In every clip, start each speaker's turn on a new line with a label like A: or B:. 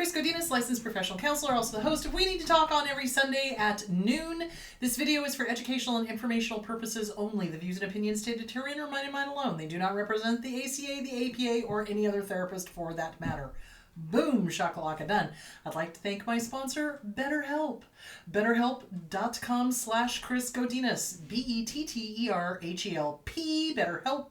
A: Chris Godinez, licensed professional counselor, also the host of We Need to Talk on every Sunday at noon. This video is for educational and informational purposes only. The views and opinions stated herein are mine and mine alone. They do not represent the ACA, the APA, or any other therapist for that matter. Boom, shakalaka done. I'd like to thank my sponsor, BetterHelp. BetterHelp.com/Chris Godinez. BetterHelp.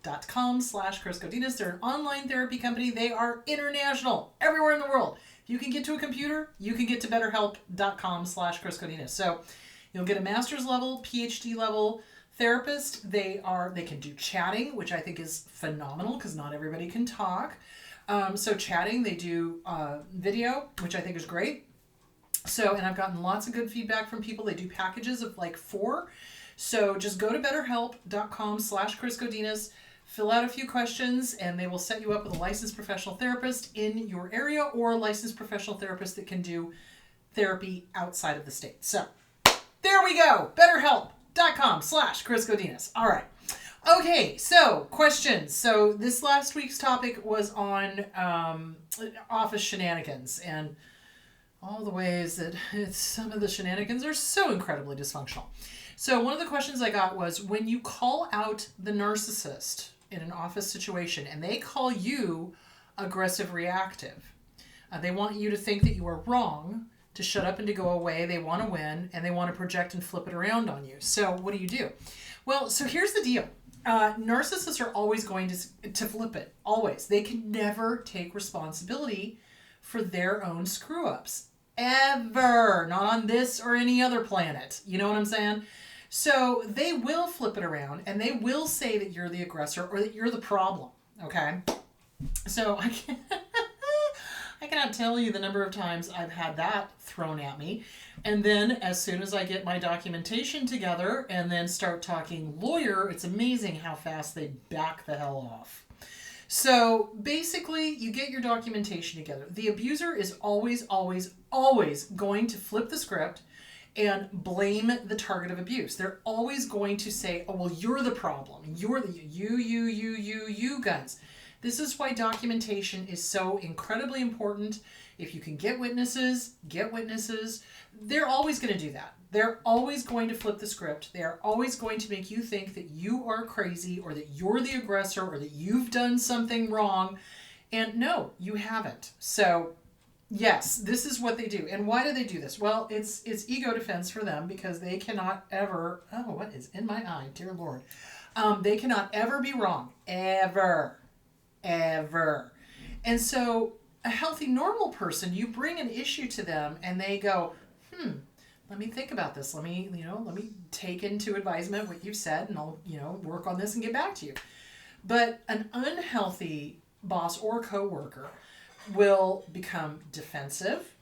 A: BetterHelp.com/Chris Godinez. They're an online therapy company. They are international, everywhere in the world. If you can get to a computer, you can get to BetterHelp.com/Chris Godinez. So you'll get a master's level, PhD level therapist. They can do chatting, which I think is phenomenal because not everybody can talk. So chatting, they do video, which I think is great. So, and I've gotten lots of good feedback from people. They do packages of like 4. So just go to BetterHelp.com/Chris Godinez, fill out a few questions, and they will set you up with a licensed professional therapist in your area or a licensed professional therapist that can do therapy outside of the state. So there we go. BetterHelp.com/Chris Godinez. All right. Okay, so questions. So this last week's topic was on office shenanigans and all the ways that some of the shenanigans are so incredibly dysfunctional. So one of the questions I got was, when you call out the narcissist in an office situation and they call you aggressive reactive, they want you to think that you are wrong, to shut up and to go away. They want to win and they want to project and flip it around on you. So what do? Well, so here's the deal. Narcissists are always going to flip it. Always. They can never take responsibility for their own screw-ups. Ever. Not on this or any other planet. You know what I'm saying? So they will flip it around and they will say that you're the aggressor or that you're the problem. Okay? So I cannot tell you the number of times I've had that thrown at me. And then as soon as I get my documentation together and then start talking lawyer, it's amazing how fast they back the hell off. So basically, you get your documentation together. The abuser is always, always, always going to flip the script and blame the target of abuse. They're always going to say, oh, well, you're the problem. You're the you guys. This is why documentation is so incredibly important. If you can get witnesses, They're always going to do that. They're always going to flip the script. They're always going to make you think that you are crazy or that you're the aggressor or that you've done something wrong. And no, you haven't. So yes, this is what they do. And why do they do this? Well, it's ego defense for them because they cannot ever, oh, what is in my eye? Dear Lord. They cannot ever be wrong. Ever. And so a healthy, normal person, you bring an issue to them and they go, let me think about this. Let me take into advisement what you've said and I'll, work on this and get back to you. But an unhealthy boss or coworker will become defensive,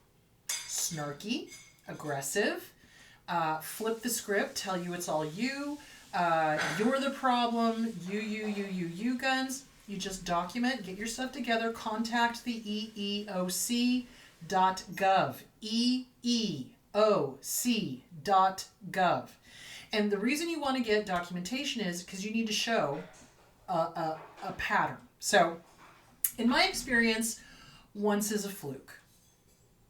A: snarky, aggressive, flip the script, tell you it's all you, you're the problem, you guns. You just document, get your stuff together, contact the EEOC.gov. EEOC.gov. And the reason you want to get documentation is because you need to show a pattern. So, in my experience, once is a fluke.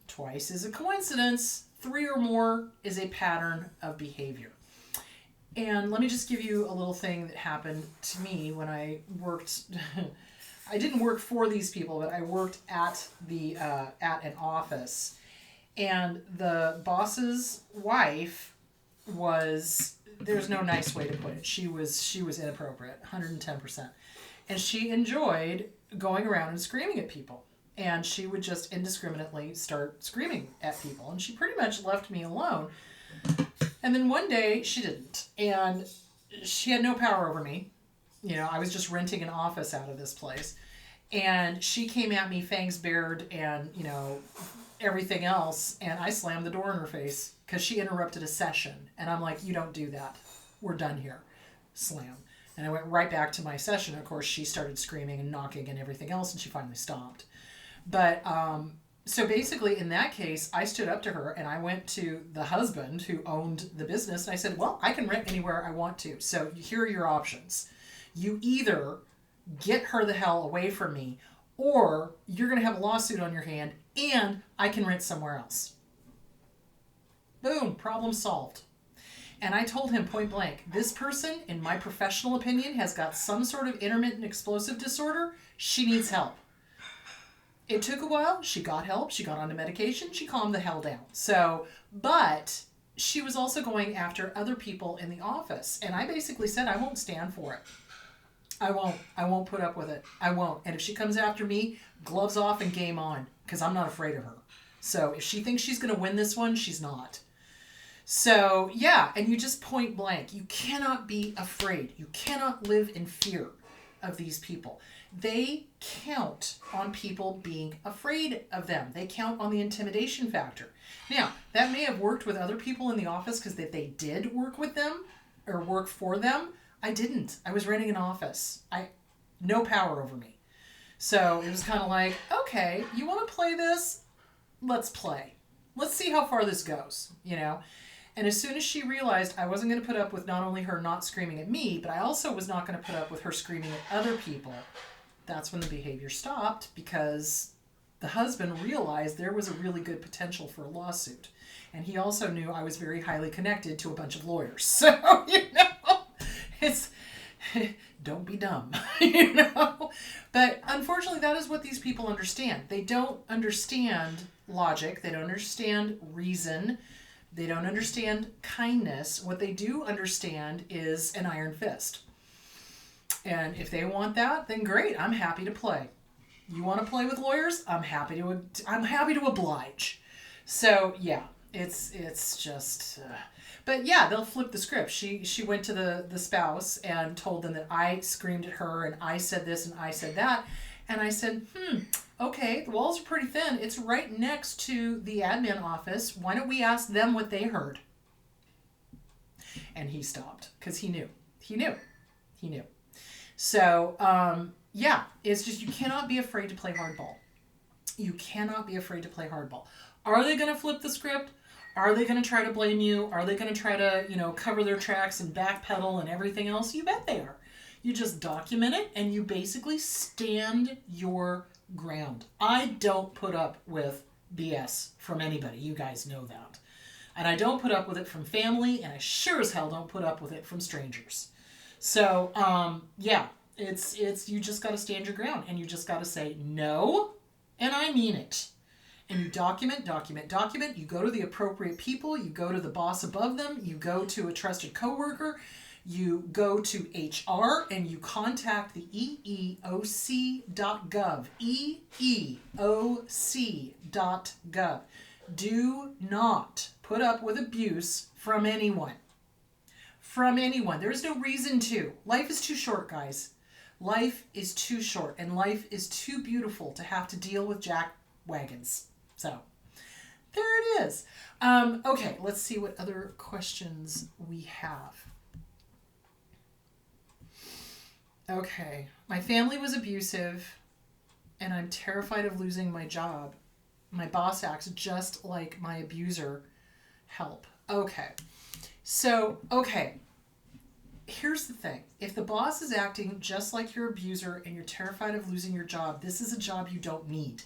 A: Twice is a coincidence. 3 or more is a pattern of behavior. And let me just give you a little thing that happened to me when I worked. I didn't work for these people, but I worked at at an office. And the boss's wife was, there's no nice way to put it. She was inappropriate, 110%. And she enjoyed going around and screaming at people. And she would just indiscriminately start screaming at people. And she pretty much left me alone. And then one day she didn't. And she had no power over me. I was just renting an office out of this place. And she came at me fangs bared and, everything else. And I slammed the door in her face because she interrupted a session. And I'm like, you don't do that. We're done here. Slam. And I went right back to my session. Of course, she started screaming and knocking and everything else. And she finally stopped. But, so basically, in that case, I stood up to her and I went to the husband who owned the business and I said, well, I can rent anywhere I want to. So here are your options. You either get her the hell away from me or you're going to have a lawsuit on your hand and I can rent somewhere else. Boom, problem solved. And I told him point blank, this person, in my professional opinion, has got some sort of intermittent explosive disorder. She needs help. It took a while. She got help. She got onto medication. She calmed the hell down. So, but she was also going after other people in the office. And I basically said, I won't stand for it. I won't. I won't put up with it. I won't. And if she comes after me, gloves off and game on, because I'm not afraid of her. So if she thinks she's going to win this one, she's not. So, yeah, and you just point blank. You cannot be afraid. You cannot live in fear of these people. They count on people being afraid of them. They count on the intimidation factor. Now, that may have worked with other people in the office because they did work with them or work for them. I didn't. I was renting an office. No power over me. So it was kind of like, okay, you want to play this? Let's play. Let's see how far this goes, you know? And as soon as she realized I wasn't going to put up with not only her not screaming at me, but I also was not going to put up with her screaming at other people, that's when the behavior stopped, because the husband realized there was a really good potential for a lawsuit. And he also knew I was very highly connected to a bunch of lawyers. So, you know, it's, don't be dumb, you know? But unfortunately, that is what these people understand. They don't understand logic. They don't understand reason. They don't understand kindness. What they do understand is an iron fist. And if they want that, then great. I'm happy to play. You want to play with lawyers? I'm happy to oblige. So yeah, it's just. But yeah, they'll flip the script. She went to the spouse and told them that I screamed at her and I said this and I said that, and I said, okay, the walls are pretty thin. It's right next to the admin office. Why don't we ask them what they heard? And he stopped because he knew. So, yeah, it's just, you cannot be afraid to play hardball. You cannot be afraid to play hardball. Are they going to flip the script? Are they going to try to blame you? Are they going to try to, cover their tracks and backpedal and everything else? You bet they are. You just document it and you basically stand your ground. I don't put up with BS from anybody. You guys know that. And I don't put up with it from family, and I sure as hell don't put up with it from strangers. So, yeah, it's you just got to stand your ground, and you just got to say no, and I mean it. And you document. You go to the appropriate people. You go to the boss above them. You go to a trusted coworker. You go to HR and you contact the EEOC.gov. EEOC.gov. Do not put up with abuse from anyone. From anyone. There's no reason to. Life is too short, guys. Life is too short, and life is too beautiful to have to deal with jack wagons. So, there it is. Okay, let's see what other questions we have. Okay, my family was abusive, and I'm terrified of losing my job. My boss acts just like my abuser. Help. Okay. So, here's the thing. If the boss is acting just like your abuser and you're terrified of losing your job, this is a job you don't need.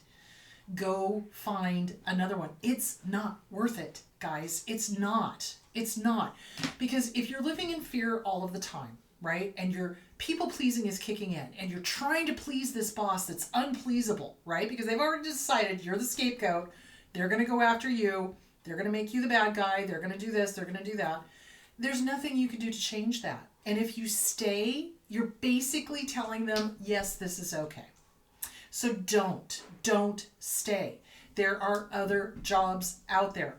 A: Go find another one. It's not worth it, guys. It's not. Because if you're living in fear all of the time, right, and your people pleasing is kicking in, and you're trying to please this boss that's unpleasable, right, because they've already decided you're the scapegoat, they're going to go after you, they're going to make you the bad guy, they're going to do this, they're going to do that. There's nothing you can do to change that. And if you stay, you're basically telling them, yes, this is okay. So don't stay. There are other jobs out there.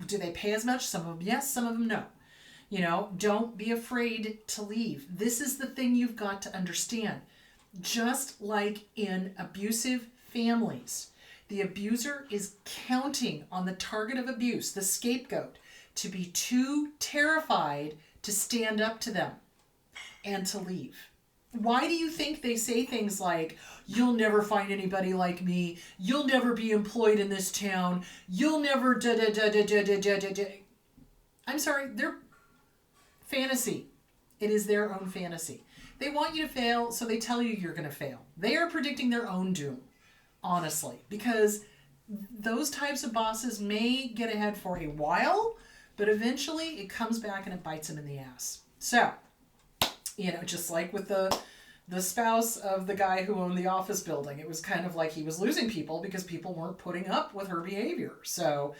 A: Do they pay as much? Some of them yes, some of them no. Don't be afraid to leave. This is the thing you've got to understand. Just like in abusive families, the abuser is counting on the target of abuse, the scapegoat, to be too terrified to stand up to them and to leave. Why do you think they say things like, you'll never find anybody like me, you'll never be employed in this town, you'll never da-da-da-da-da-da-da-da? I'm sorry, they're fantasy. It is their own fantasy. They want you to fail, so they tell you you're going to fail. They are predicting their own doom. honestly, because those types of bosses may get ahead for a while, but eventually it comes back and it bites them in the ass. So, just like with the spouse of the guy who owned the office building, it was kind of like he was losing people because people weren't putting up with her behavior. So,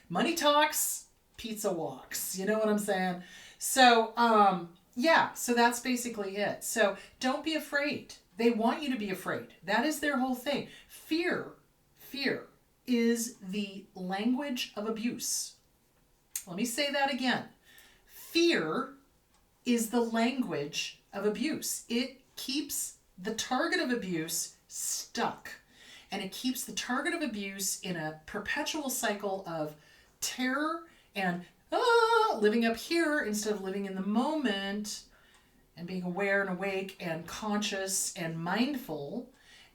A: money talks, pizza walks. You know what I'm saying? So, so that's basically it. So don't be afraid. They want you to be afraid. That is their whole thing. Fear is the language of abuse. Let me say that again. Fear is the language of abuse. It keeps the target of abuse stuck. And it keeps the target of abuse in a perpetual cycle of terror and living up here instead of living in the moment and being aware and awake and conscious and mindful.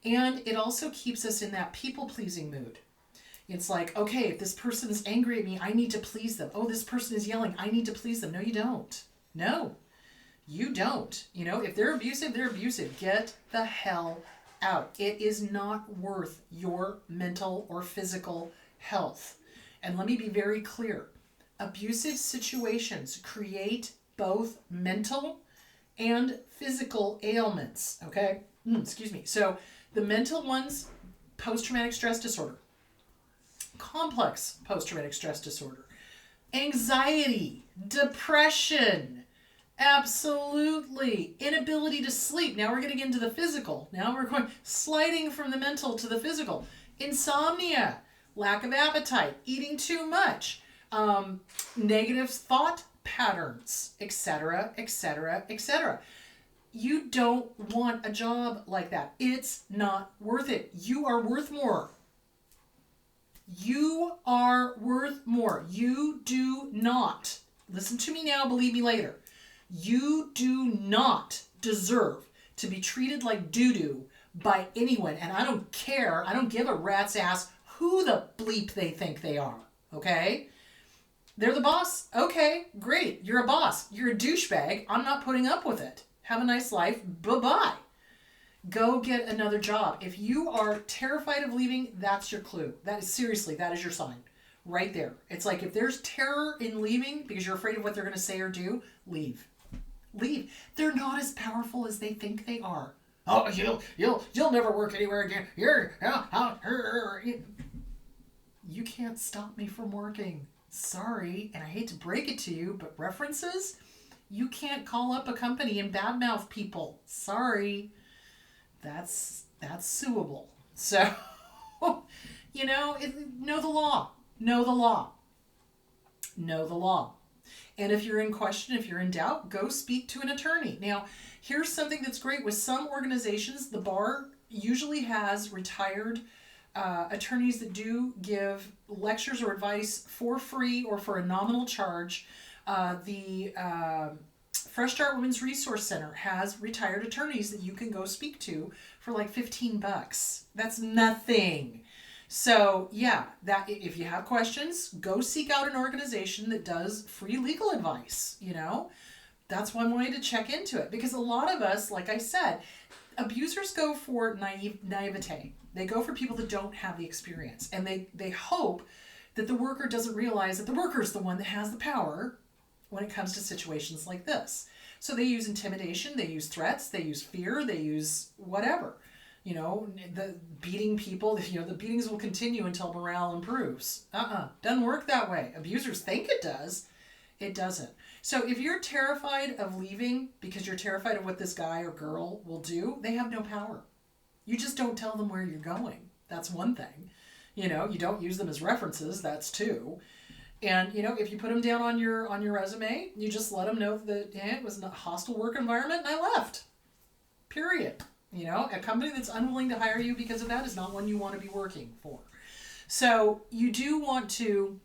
A: And it also keeps us in that people-pleasing mood. It's like, okay, if this person is angry at me, I need to please them. Oh, this person is yelling, I need to please them. No, you don't. No, you don't. If they're abusive, they're abusive. Get the hell out. It is not worth your mental or physical health. And let me be very clear. Abusive situations create both mental and physical ailments, okay? Excuse me. So the mental ones, post-traumatic stress disorder, complex post-traumatic stress disorder, anxiety, depression, absolutely, inability to sleep. Now we're getting into the physical. Now we're going sliding from the mental to the physical. Insomnia, lack of appetite, eating too much, negative thought patterns, etc., etc., etc. You don't want a job like that. It's not worth it. You are worth more. You are worth more. You do not, listen to me now, believe me later, you do not deserve to be treated like doo-doo by anyone. And I don't care, I don't give a rat's ass who the bleep they think they are, okay? They're the boss? Okay, great. You're a boss. You're a douchebag. I'm not putting up with it. Have a nice life. Bye-bye. Go get another job. If you are terrified of leaving, that's your clue. That is your sign. Right there. It's like if there's terror in leaving because you're afraid of what they're going to say or do, leave. Leave. They're not as powerful as they think they are. Oh, you'll never work anywhere again. You can't stop me from working. Sorry, and I hate to break it to you, but references, you can't call up a company and badmouth people. Sorry. That's suable. So, know the law. Know the law. Know the law. And if you're in question, if you're in doubt, go speak to an attorney. Now, here's something that's great. With some organizations, the bar usually has retired attorneys that do give lectures or advice for free or for a nominal charge. The Fresh Start Women's Resource Center has retired attorneys that you can go speak to for like $15. That's nothing. So yeah, that if you have questions, go seek out an organization that does free legal advice. That's one way to check into it, because a lot of us, like I said, abusers go for naivete. They go for people that don't have the experience, and they hope that the worker doesn't realize that the worker is the one that has the power when it comes to situations like this. So they use intimidation, they use threats, they use fear, they use whatever. The beating people, the beatings will continue until morale improves. Doesn't work that way. Abusers think it does. It doesn't. So if you're terrified of leaving because you're terrified of what this guy or girl will do, they have no power. You just don't tell them where you're going. That's one thing. You don't use them as references. That's two. And, if you put them down on your resume, you just let them know that it was a hostile work environment and I left. Period. A company that's unwilling to hire you because of that is not one you want to be working for. So you do want to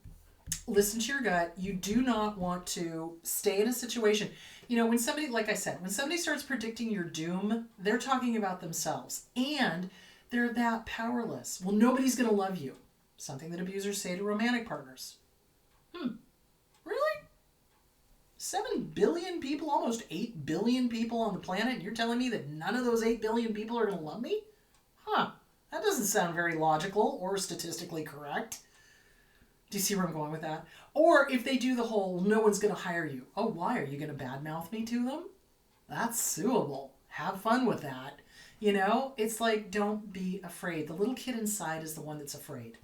A: listen to your gut. You do not want to stay in a situation. When somebody, like I said, when somebody starts predicting your doom, they're talking about themselves. And they're that powerless. Well, nobody's going to love you. Something that abusers say to romantic partners. Really? 7 billion people, almost 8 billion people on the planet, and you're telling me that none of those 8 billion people are going to love me? Huh. That doesn't sound very logical or statistically correct. Do you see where I'm going with that? Or if they do the whole, no one's going to hire you. Oh, why? Are you going to badmouth me to them? That's suable. Have fun with that. You know, it's like, don't be afraid. The little kid inside is the one that's afraid.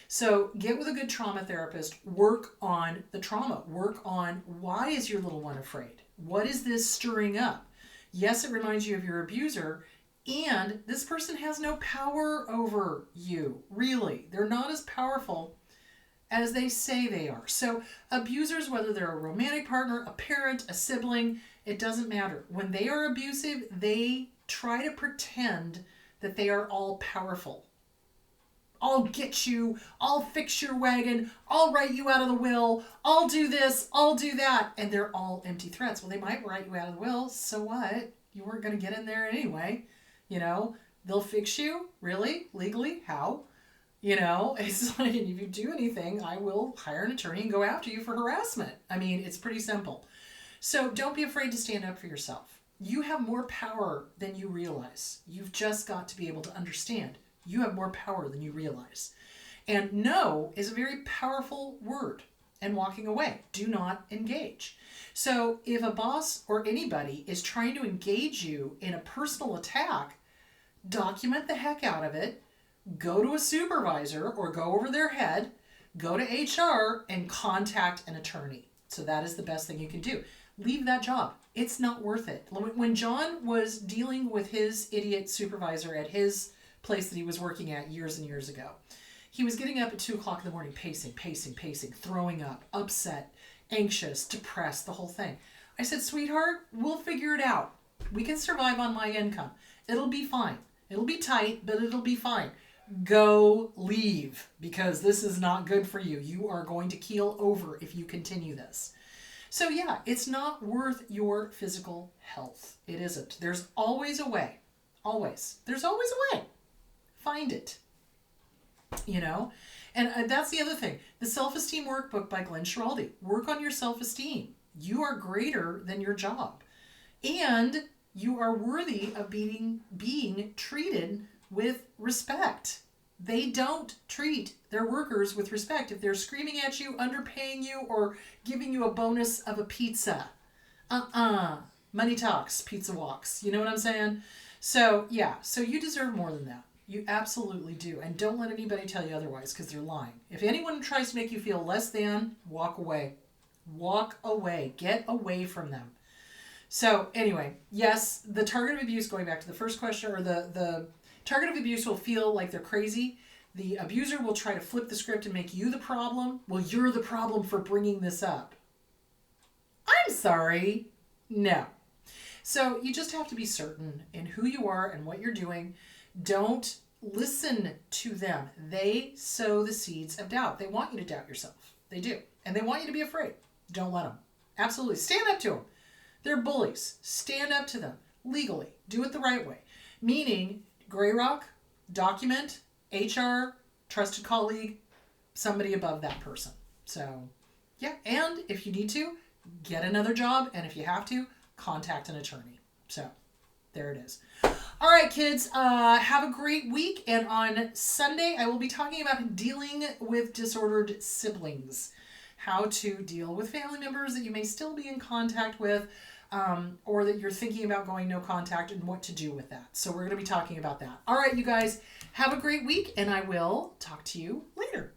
A: So get with a good trauma therapist. Work on the trauma. Work on, why is your little one afraid? What is this stirring up? Yes, it reminds you of your abuser. And this person has no power over you, really. They're not as powerful as they say they are. So abusers, whether they're a romantic partner, a parent, a sibling, it doesn't matter. When they are abusive, they try to pretend that they are all powerful. I'll get you, I'll fix your wagon, I'll write you out of the will, I'll do this, I'll do that. And they're all empty threats. Well, they might write you out of the will, so what? You weren't going to get in there anyway. You know, they'll fix you, really, legally, how? You know, it's like, if you do anything, I will hire an attorney and go after you for harassment. I mean, it's pretty simple. So don't be afraid to stand up for yourself. You have more power than you realize. You've just got to be able to understand. You have more power than you realize. And no is a very powerful word. And walking away. Do not engage. So if a boss or anybody is trying to engage you in a personal attack, document the heck out of it. Go to a supervisor or go over their head. Go to HR and contact an attorney. So that is the best thing you can do. Leave that job. It's not worth it. When John was dealing with his idiot supervisor at his place that he was working at years and years ago, he was getting up at 2 o'clock in the morning, pacing, throwing up, upset, anxious, depressed, the whole thing. I said, sweetheart, we'll figure it out. We can survive on my income. It'll be fine. It'll be tight, but it'll be fine. Go leave, because this is not good for you. You are going to keel over if you continue this. So yeah, it's not worth your physical health. It isn't. There's always a way. Always. There's always a way. Find it. You know? And that's the other thing. The Self-Esteem Workbook by Glenn Schiraldi. Work on your self-esteem. You are greater than your job. And you are worthy of being treated with respect. They don't treat their workers with respect if they're screaming at you, underpaying you, or giving you a bonus of a pizza. Money talks, pizza walks. You know what I'm saying? So, yeah. So you deserve more than that. You absolutely do. And don't let anybody tell you otherwise, because they're lying. If anyone tries to make you feel less than, walk away. Walk away. Get away from them. So anyway, yes, the target of abuse, going back to the first question, or the target of abuse will feel like they're crazy. The abuser will try to flip the script and make you the problem. Well, you're the problem for bringing this up. I'm sorry. No. So you just have to be certain in who you are and what you're doing. Don't listen to them. They sow the seeds of doubt. They want you to doubt yourself. They do. And they want you to be afraid. Don't let them. Absolutely. Stand up to them. They're bullies. Stand up to them legally. Do it the right way. Meaning, Grey Rock, document, HR, trusted colleague, somebody above that person. So, yeah. And if you need to, get another job. And if you have to, contact an attorney. So, there it is. All right, kids, have a great week. And on Sunday, I will be talking about dealing with disordered siblings. How to deal with family members that you may still be in contact with, or that you're thinking about going no contact, and what to do with that. So we're going to be talking about that. All right, you guys, have a great week, and I will talk to you later.